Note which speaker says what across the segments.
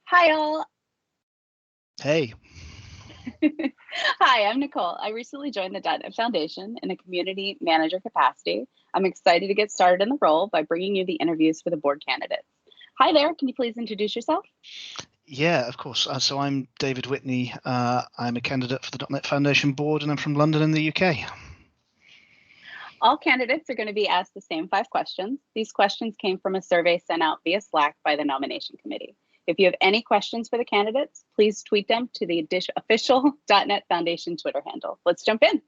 Speaker 1: Hi, all.
Speaker 2: Hey.
Speaker 1: Hi, I'm Nicole. I recently joined the .NET Foundation in a community manager capacity. I'm excited to get started in the role by bringing you the interviews for the board candidates. Hi there. Can you please introduce yourself?
Speaker 2: Yeah, of course. So I'm David Whitney. I'm a candidate for the .NET Foundation board, and I'm from London in the UK.
Speaker 1: All candidates are going to be asked the same 5 questions. These questions came from a survey sent out via Slack by the nomination committee. If you have any questions for the candidates, please tweet them to the official .NET Foundation Twitter handle. Let's jump in.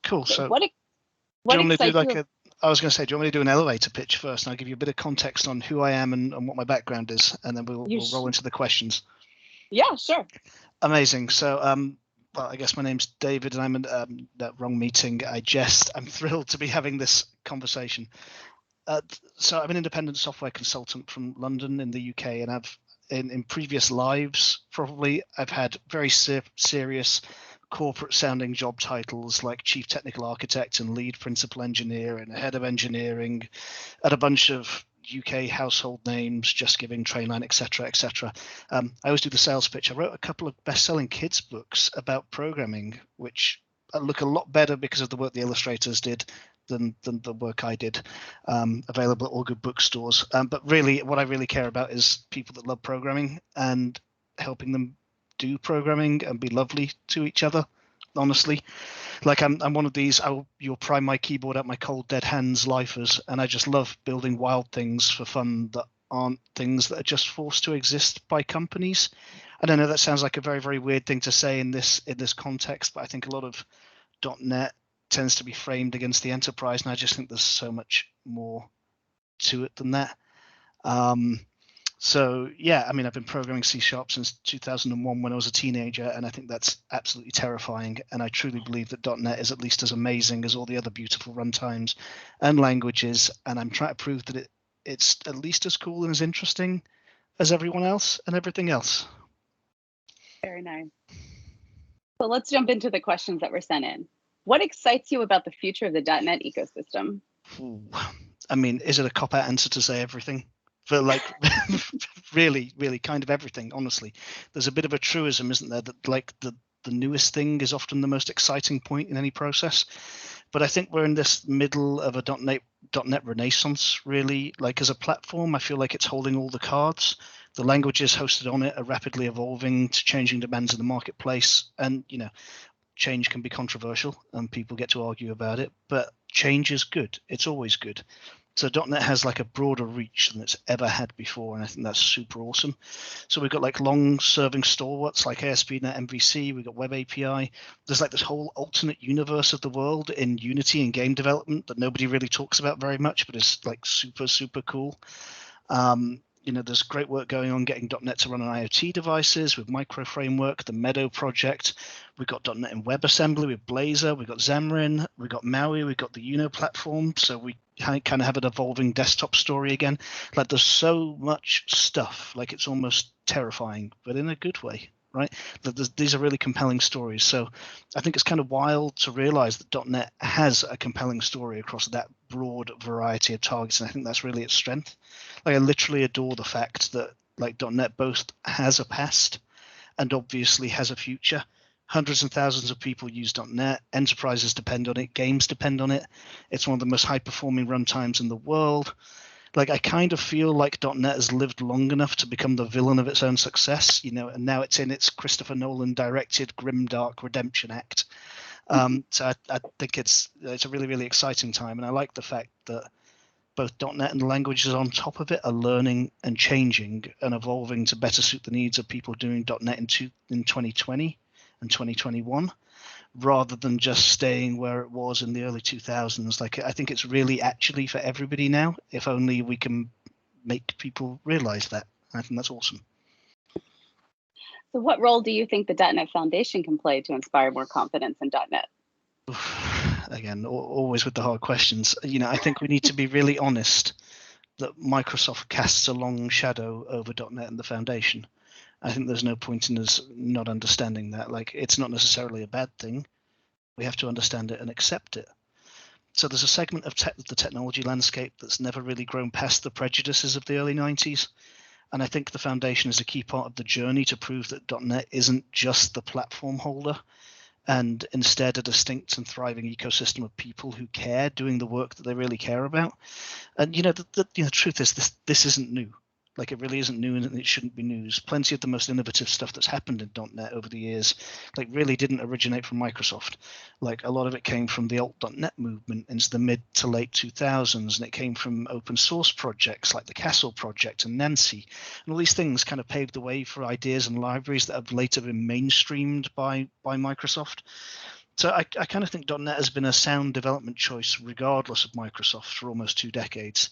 Speaker 2: Cool. So
Speaker 1: what
Speaker 2: do you want me to do
Speaker 1: excites
Speaker 2: like
Speaker 1: you?
Speaker 2: I was going to say, do you want me to do an elevator pitch first, and I'll give you a bit of context on who I am and what my background is, and then we'll roll into the questions.
Speaker 1: Yeah, sure.
Speaker 2: Amazing. So, well, I guess my name's David, and I'm in that wrong meeting. I'm thrilled to be having this conversation. So I'm an independent software consultant from London in the UK, and I've in previous lives probably I've had very serious corporate sounding job titles like chief technical architect and lead principal engineer and head of engineering at a bunch of UK household names, Just Giving, Trainline, etc., etc. I always do the sales pitch. I wrote a couple of best-selling kids books about programming, which look a lot better because of the work the illustrators did than the work I did, available at all good bookstores. But really, what I really care about is people that love programming and helping them do programming and be lovely to each other, honestly. Like I'm one of these, you'll pry my keyboard out my cold dead hands lifers, and I just love building wild things for fun that aren't things that are just forced to exist by companies. And I know that sounds like a very, very weird thing to say in this context, but I think a lot of .NET tends to be framed against the enterprise, and I just think there's so much more to it than that. So yeah, I mean, I've been programming C# since 2001 when I was a teenager, and I think that's absolutely terrifying. And I truly believe that .NET is at least as amazing as all the other beautiful runtimes and languages. And I'm trying to prove that it's at least as cool and as interesting as everyone else and everything else.
Speaker 1: Very nice. So let's jump into the questions that were sent in. What excites you about the future of the .NET ecosystem?
Speaker 2: Ooh. I mean, is it a cop-out answer to say everything? For like really kind of everything, honestly. There's a bit of a truism, isn't there, that like the newest thing is often the most exciting point in any process. But I think we're in this middle of a .NET renaissance, really. Like as a platform, I feel like it's holding all the cards. The languages hosted on it are rapidly evolving to changing demands in the marketplace, and change can be controversial and people get to argue about it, but change is good. It's always good. So .NET has like a broader reach than it's ever had before, and I think that's super awesome. So we've got like long-serving stalwarts like ASP.NET MVC, we've got Web API. There's like this whole alternate universe of the world in Unity and game development that nobody really talks about very much, but is like super, super cool. There's great work going on getting .NET to run on IoT devices with Micro Framework, the Meadow project. We've got .NET in WebAssembly with Blazor. We've got Xamarin. We've got Maui. We've got the Uno platform. So we kind of have an evolving desktop story again. Like there's so much stuff. Like it's almost terrifying, but in a good way. Right? These are really compelling stories. So I think it's kind of wild to realize that .NET has a compelling story across that broad variety of targets, and I think that's really its strength. Like I literally adore the fact that like .NET both has a past and obviously has a future. Hundreds and thousands of people use .NET. Enterprises depend on it. Games depend on it. It's one of the most high-performing runtimes in the world. Like I kind of feel like .NET has lived long enough to become the villain of its own success, and now it's in its Christopher Nolan directed grimdark redemption act. So I think it's a really, really exciting time, and I like the fact that both .NET and the languages on top of it are learning and changing and evolving to better suit the needs of people doing .NET in 2020 and 2021. Rather than just staying where it was in the early 2000s. Like I think it's really actually for everybody now, if only we can make people realize that. I think that's awesome.
Speaker 1: So what role do you think the .NET Foundation can play to inspire more confidence in .NET?
Speaker 2: Again, always with the hard questions. I think we need to be really honest that Microsoft casts a long shadow over .NET and the Foundation. I think there's no point in us not understanding that. Like, it's not necessarily a bad thing. We have to understand it and accept it. So there's a segment of the technology landscape that's never really grown past the prejudices of the early 90s. And I think the foundation is a key part of the journey to prove that .NET isn't just the platform holder, and instead a distinct and thriving ecosystem of people who care, doing the work that they really care about. And the truth is, this isn't new. Like, it really isn't new, and it shouldn't be news. Plenty of the most innovative stuff that's happened in .NET over the years, like, really didn't originate from Microsoft. Like, a lot of it came from the alt.NET movement into the mid to late 2000s, and it came from open source projects like the Castle project and Nancy. And all these things kind of paved the way for ideas and libraries that have later been mainstreamed by Microsoft. So I kind of think .NET has been a sound development choice regardless of Microsoft for almost 2 decades.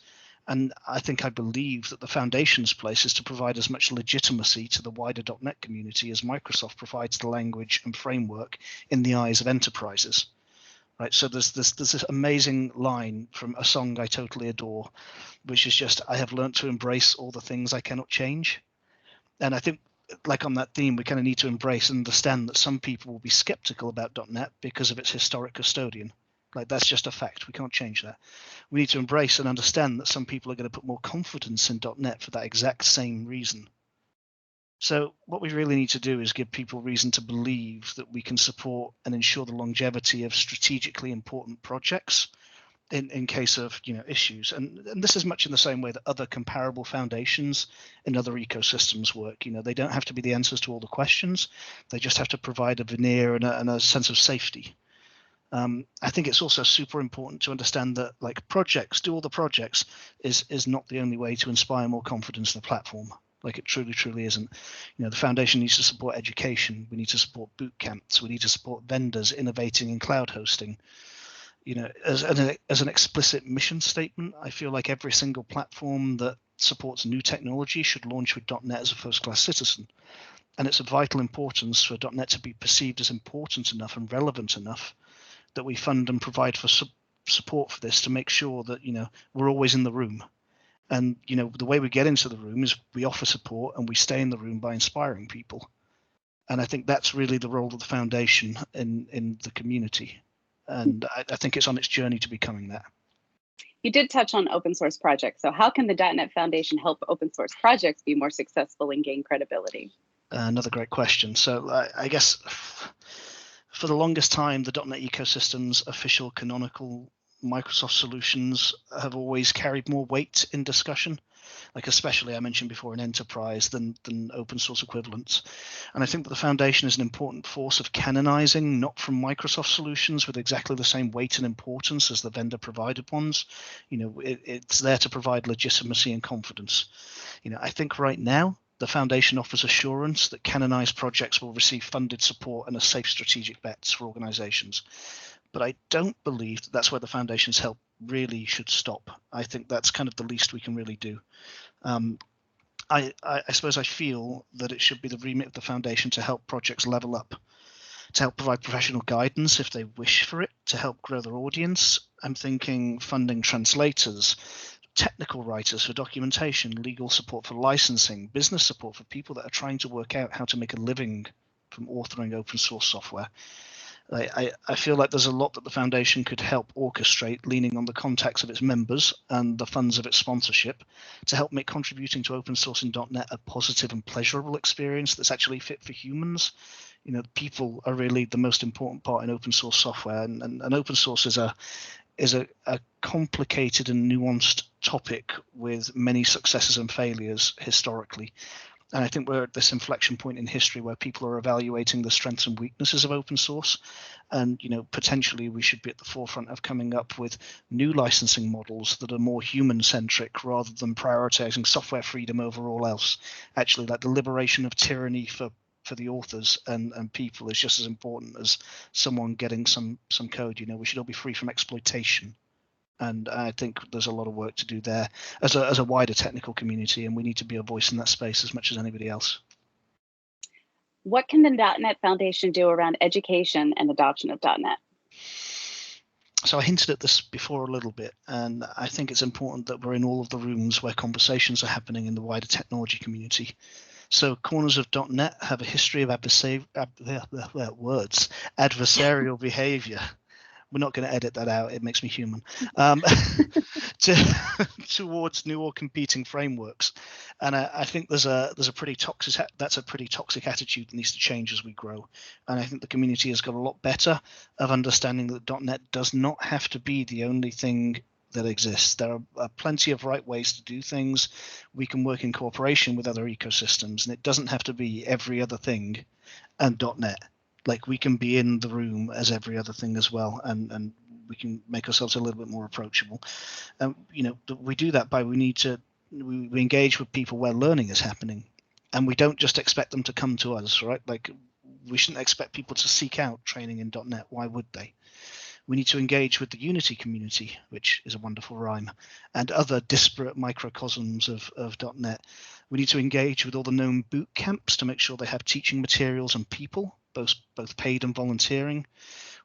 Speaker 2: And I believe that the foundation's place is to provide as much legitimacy to the wider .NET community as Microsoft provides the language and framework in the eyes of enterprises. Right. So there's this amazing line from a song I totally adore, which is just, I have learned to embrace all the things I cannot change. And I think, like, on that theme, we kind of need to embrace and understand that some people will be skeptical about .NET because of its historic custodian. Like, that's just a fact. We can't change that. We need to embrace and understand that some people are going to put more confidence in .NET for that exact same reason. So what we really need to do is give people reason to believe that we can support and ensure the longevity of strategically important projects in case of issues. And this is much in the same way that other comparable foundations in other ecosystems work. They don't have to be the answers to all the questions. They just have to provide a veneer and a sense of safety. I think it's also super important to understand that, like, do all the projects is not the only way to inspire more confidence in the platform. Like, it truly isn't. The foundation needs to support education. We need to support boot camps. We need to support vendors innovating in cloud hosting. As an explicit mission statement, I feel like every single platform that supports new technology should launch with .NET as a first-class citizen. And it's of vital importance for .NET to be perceived as important enough and relevant enough that we fund and provide for support for this, to make sure that we're always in the room. And the way we get into the room is we offer support and we stay in the room by inspiring people. And I think that's really the role of the foundation in the community. And I think it's on its journey to becoming that.
Speaker 1: You did touch on open source projects. So how can the .NET Foundation help open source projects be more successful and gain credibility?
Speaker 2: Another great question. So I guess for the longest time, the .NET ecosystem's official canonical Microsoft solutions have always carried more weight in discussion, like, especially, I mentioned before, in enterprise than open source equivalents. And I think that the foundation is an important force of canonizing, not from Microsoft solutions with exactly the same weight and importance as the vendor provided ones. It's there to provide legitimacy and confidence. I think right now, the foundation offers assurance that canonized projects will receive funded support and are safe strategic bets for organizations. But I don't believe that that's where the foundation's help really should stop. I think that's kind of the least we can really do. I suppose I feel that it should be the remit of the foundation to help projects level up, to help provide professional guidance if they wish for it, to help grow their audience. I'm thinking funding translators, technical writers for documentation, legal support for licensing, business support for people that are trying to work out how to make a living from authoring open source software. I feel like there's a lot that the foundation could help orchestrate, leaning on the contacts of its members and the funds of its sponsorship, to help make contributing to open source in .NET a positive and pleasurable experience that's actually fit for humans. People are really the most important part in open source software, and open source is a complicated and nuanced topic with many successes and failures historically. And I think we're at this inflection point in history where people are evaluating the strengths and weaknesses of open source. And, potentially we should be at the forefront of coming up with new licensing models that are more human-centric rather than prioritizing software freedom over all else. Actually, like, the liberation of tyranny for the authors and people is just as important as someone getting some code. We should all be free from exploitation. And I think there's a lot of work to do there as a wider technical community, and we need to be a voice in that space as much as anybody else.
Speaker 1: What can the .NET Foundation do around education and adoption of .NET?
Speaker 2: So I hinted at this before a little bit, and I think it's important that we're in all of the rooms where conversations are happening in the wider technology community. So corners of .NET have a history of adversarial behavior, we're not going to edit that out. It makes me human. Towards new or competing frameworks, and I think there's a pretty toxic attitude that needs to change as we grow. And I think the community has got a lot better of understanding that .NET does not have to be the only thing that exists. There are plenty of right ways to do things. We can work in cooperation with other ecosystems, and it doesn't have to be every other thing and .NET. Like, we can be in the room as every other thing as well, and we can make ourselves a little bit more approachable. We do that by we engage with people where learning is happening, and we don't just expect them to come to us, right? Like, we shouldn't expect people to seek out training in .NET. Why would they? We need to engage with the Unity community, which is a wonderful rhyme, and other disparate microcosms of .NET. We need to engage with all the known boot camps to make sure they have teaching materials and people, both paid and volunteering.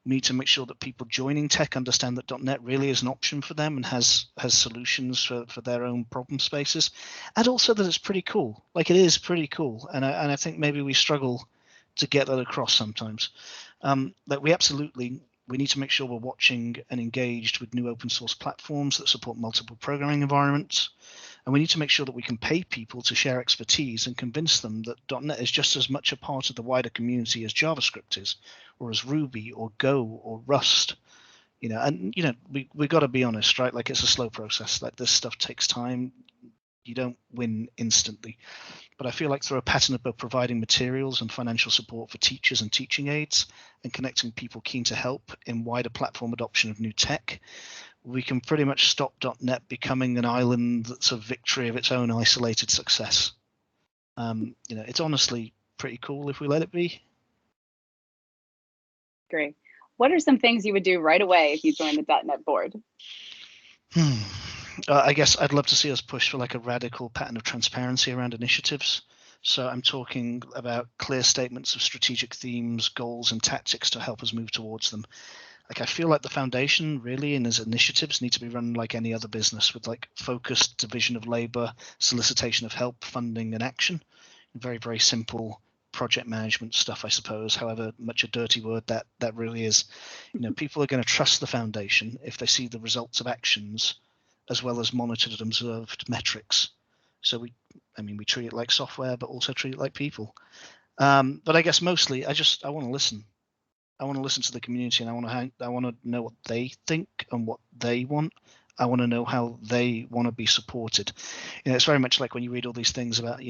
Speaker 2: We need to make sure that people joining tech understand that .NET really is an option for them and has solutions for their own problem spaces, and also that it's pretty cool. Like, it is pretty cool, and I think maybe we struggle to get that across sometimes. That we need to make sure we're watching and engaged with new open source platforms that support multiple programming environments. And we need to make sure that we can pay people to share expertise and convince them that .NET is just as much a part of the wider community as JavaScript is, or as Ruby or Go or Rust. We got to be honest, right? Like, it's a slow process. Like, this stuff takes time. You don't win instantly. But I feel like through a pattern of both providing materials and financial support for teachers and teaching aides and connecting people keen to help in wider platform adoption of new tech, we can pretty much stop .NET becoming an island that's a victory of its own isolated success. It's honestly pretty cool if we let it be.
Speaker 1: Great. What are some things you would do right away if you joined the .NET board?
Speaker 2: I guess I'd love to see us push for like a radical pattern of transparency around initiatives. So I'm talking about clear statements of strategic themes, goals, and tactics to help us move towards them. Like, I feel like the foundation really in his initiatives need to be run like any other business, with like focused division of labor, solicitation of help, funding, and action. Very, very simple project management stuff, I suppose, however much a dirty word that really is. People are going to trust the foundation if they see the results of actions as well as monitored and observed metrics. So we treat it like software, but also treat it like people. But I guess mostly I want to listen. I want to listen to the community, and I want to know what they think and what they want. I want to know how they want to be supported. It's very much like when you read all these things about,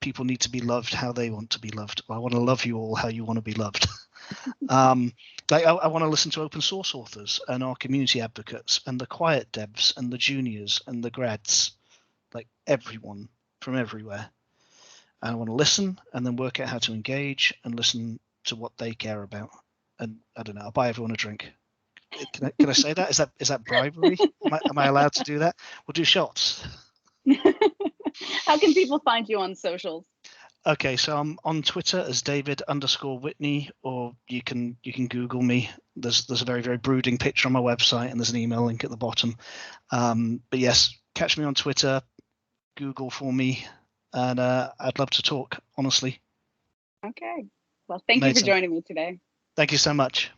Speaker 2: people need to be loved how they want to be loved. Well, I want to love you all how you want to be loved. I want to listen to open source authors and our community advocates and the quiet devs and the juniors and the grads, like everyone from everywhere. And I want to listen and then work out how to engage and listen to what they care about. And I don't know, I'll buy everyone a drink. Can I say that? Is that bribery? Am I allowed to do that? We'll do shots.
Speaker 1: How can people find you on socials?
Speaker 2: Okay, so I'm on Twitter as David_Whitney, or you can Google me. There's a very, very brooding picture on my website, and there's an email link at the bottom. But yes, catch me on Twitter, Google for me, and I'd love to talk, honestly.
Speaker 1: Okay. Well, thank you for joining me today.
Speaker 2: Thank you so much.